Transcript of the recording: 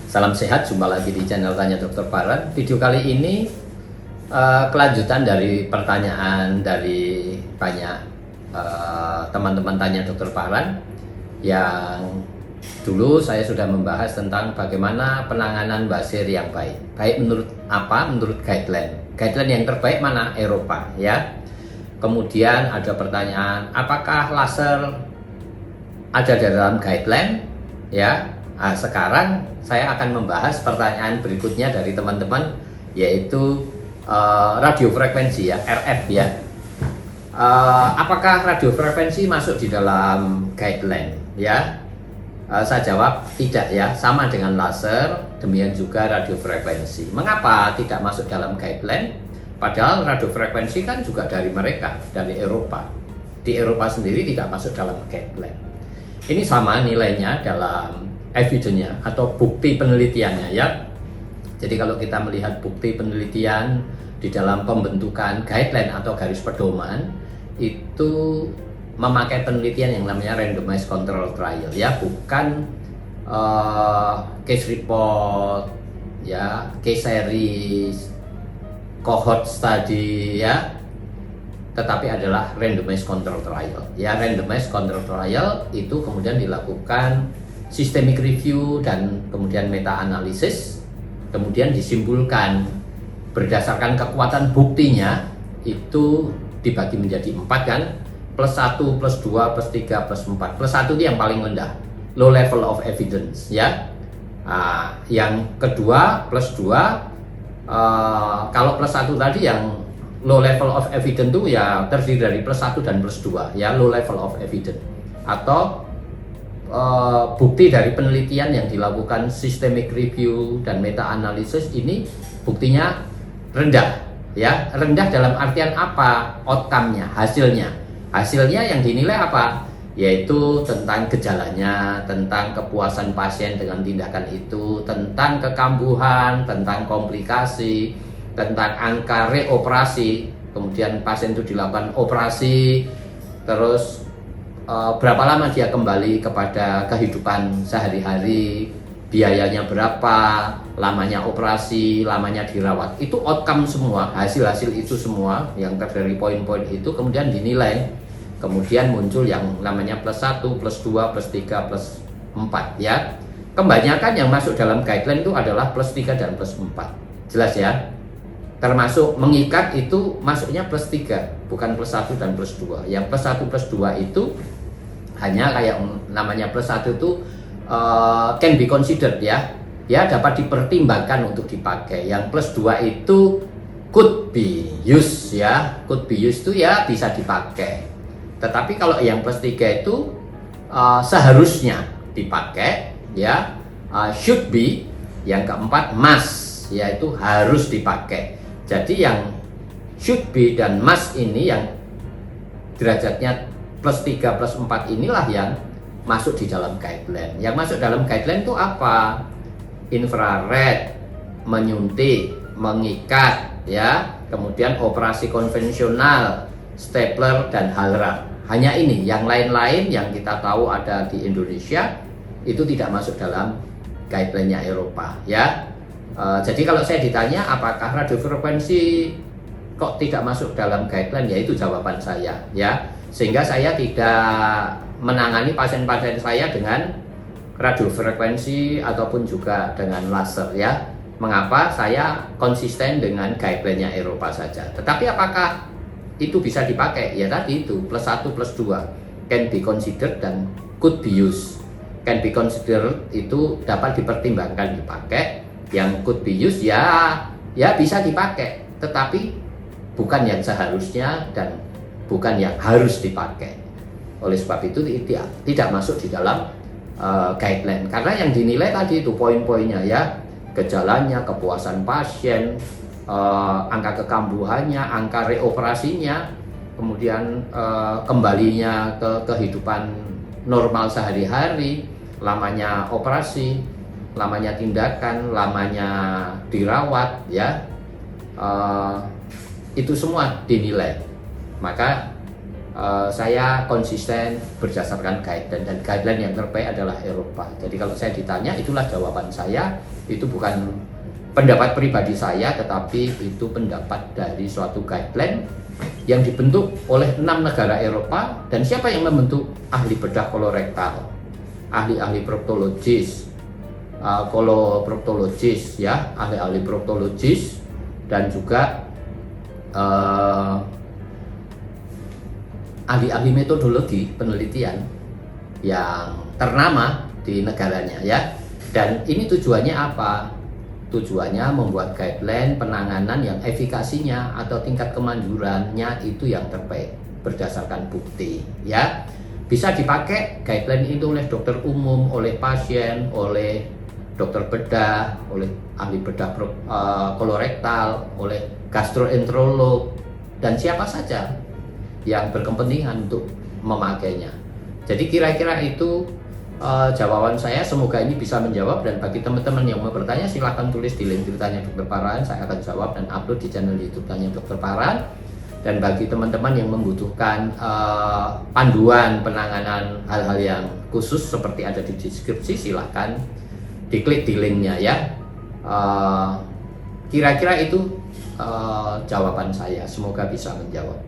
Salam sehat, jumpa lagi di channel Tanya Dokter Farhan. Video kali ini kelanjutan dari pertanyaan dari banyak teman-teman Tanya Dokter Farhan yang dulu saya sudah membahas tentang bagaimana penanganan basir yang baik. Baik menurut apa? Menurut guideline. Guideline yang terbaik mana? Eropa, ya. Kemudian ada pertanyaan, apakah laser ada di dalam guideline? Ya. Nah, sekarang saya akan membahas pertanyaan berikutnya dari teman-teman, yaitu radiofrekuensi, ya, RF, ya. Apakah radiofrekuensi masuk di dalam guideline? Ya, saya jawab tidak, ya, sama dengan laser, demikian juga radiofrekuensi. Mengapa tidak masuk dalam guideline? Padahal radiofrekuensi kan juga dari mereka, dari Eropa. Di Eropa sendiri tidak masuk dalam guideline. Ini sama nilainya dalam evidence-nya atau bukti penelitiannya, ya. Jadi kalau kita melihat bukti penelitian di dalam pembentukan guideline atau garis pedoman, itu memakai penelitian yang namanya randomized control trial, ya, bukan case report, ya, case series, cohort study, ya, tetapi adalah randomized control trial. Ya, randomized control trial itu kemudian dilakukan systemic review dan kemudian meta analisis, kemudian disimpulkan berdasarkan kekuatan buktinya itu dibagi menjadi 4, kan, plus 1, plus 2, plus 3, plus 4. Plus 1 itu yang paling rendah, low level of evidence, ya. Yang kedua plus 2, kalau plus 1 tadi yang low level of evidence itu ya terdiri dari plus 1 dan plus 2, ya, low level of evidence, atau bukti dari penelitian yang dilakukan systemic review dan meta analisis ini buktinya rendah, ya. Rendah dalam artian apa? Outcome-nya, hasilnya yang dinilai apa? Yaitu tentang gejalanya, tentang kepuasan pasien dengan tindakan itu, tentang kekambuhan, tentang komplikasi, tentang angka reoperasi, kemudian pasien itu dilakukan operasi, terus berapa lama dia kembali kepada kehidupan sehari-hari, biayanya berapa, lamanya operasi, lamanya dirawat. Itu outcome semua, hasil-hasil itu semua yang terdiri poin-poin itu kemudian dinilai. Kemudian muncul yang namanya plus 1, plus 2, plus 3, plus 4, ya. Kebanyakan yang masuk dalam guideline itu adalah plus 3 dan plus 4. Jelas, ya? Termasuk mengikat itu masuknya plus 3, bukan plus 1 dan plus 2. Yang plus 1 plus 2 itu hanya kayak namanya plus 1 itu can be considered, ya. Ya, dapat dipertimbangkan untuk dipakai. Yang plus 2 itu could be used, ya. Could be used itu ya bisa dipakai. Tetapi kalau yang plus 3 itu seharusnya dipakai, ya. Should be. Yang keempat must, yaitu harus dipakai. Jadi yang should be dan must ini yang derajatnya plus 3 plus 4 inilah yang masuk di dalam guideline. Yang masuk dalam guideline itu apa? Infrared, menyuntik, mengikat, ya. Kemudian operasi konvensional, stapler dan halra. Hanya ini, yang lain-lain yang kita tahu ada di Indonesia itu tidak masuk dalam guideline-nya Eropa, ya. Jadi kalau saya ditanya apakah radiofrekuensi kok tidak masuk dalam guideline, ya itu jawaban saya, ya. Sehingga saya tidak menangani pasien-pasien saya dengan radiofrekuensi ataupun juga dengan laser, ya. Mengapa? Saya konsisten dengan guideline-nya Eropa saja. Tetapi apakah itu bisa dipakai? Ya tadi itu, plus 1 plus 2 can be considered dan could be used. Can be considered itu dapat dipertimbangkan dipakai. Yang could be used ya bisa dipakai, tetapi bukan yang seharusnya dan bukan yang harus dipakai. Oleh sebab itu tidak masuk di dalam guideline. Karena yang dinilai tadi itu poin-poinnya, ya, gejalanya, kepuasan pasien, angka kekambuhannya, angka reoperasinya, kemudian kembalinya ke kehidupan normal sehari-hari, lamanya operasi, lamanya tindakan, lamanya dirawat, ya. Itu semua dinilai. Maka saya konsisten berdasarkan guideline, dan guideline yang terbaik adalah Eropa. Jadi kalau saya ditanya, itulah jawaban saya. Itu bukan pendapat pribadi saya, tetapi itu pendapat dari suatu guideline yang dibentuk oleh 6 negara Eropa. Dan siapa yang membentuk? Ahli bedah kolorektal, ahli-ahli proktologis, koloproktologis ya, ahli-ahli proktologis, dan juga ahli-ahli metodologi penelitian yang ternama di negaranya ya. Dan ini tujuannya apa? Tujuannya membuat guideline penanganan yang efikasinya atau tingkat kemanjurannya itu yang terbaik berdasarkan bukti ya. Bisa dipakai guideline itu oleh dokter umum, oleh pasien, oleh dokter bedah, oleh ahli bedah kolorektal, oleh gastroenterolog, dan siapa saja yang berkepentingan untuk memakainya. Jadi kira-kira itu jawaban saya. Semoga ini bisa menjawab, dan bagi teman-teman yang mau bertanya silahkan tulis di link Tanya Dokter Parhan. Saya akan jawab dan upload di channel YouTube Tanya Dokter Parhan. Dan bagi teman-teman yang membutuhkan panduan penanganan hal-hal yang khusus seperti ada di deskripsi, silahkan diklik di linknya ya. Kira-kira itu jawaban saya. Semoga bisa menjawab.